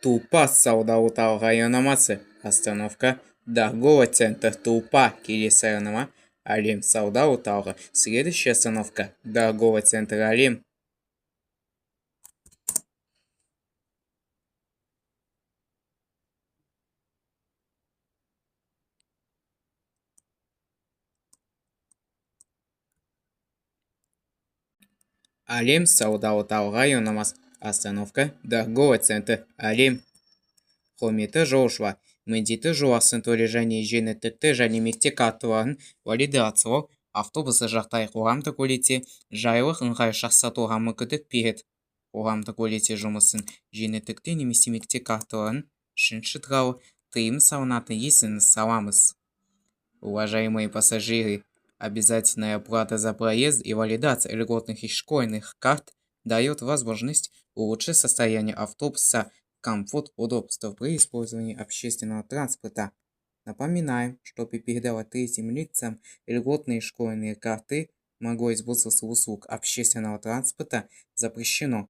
Тупа Сауда района Масы. Остановка торговый центр Тупа Кирисарнама. Алим Сауда. Следующая остановка торговый центр Алим. Алим Сауда района Мас. Остановка торговый центр Алим. Құрметті жолаушылар, міндетті жол асынтөлі және жеңілдікті және мектеп карталарын валидациялау автобусы жағдай қоғамдық көлікте жайлық ыңғайлы жақсартуға мүмкіндік береді. Қоғамдық көлікте жұмысын жеңілдікті немесе мектеп карталарын үшінші туралы тыйым салынатын есіңізге саламыз. Уважаемые пассажиры, обязательная оплата за проезд и валидация льготных и школьных карт дает возможность улучшить состояние автобуса, комфорт, удобство при использовании общественного транспорта. Напоминаем, чтобы передавать третьим лицам льготные школьные карты, могло использоваться услуг общественного транспорта запрещено.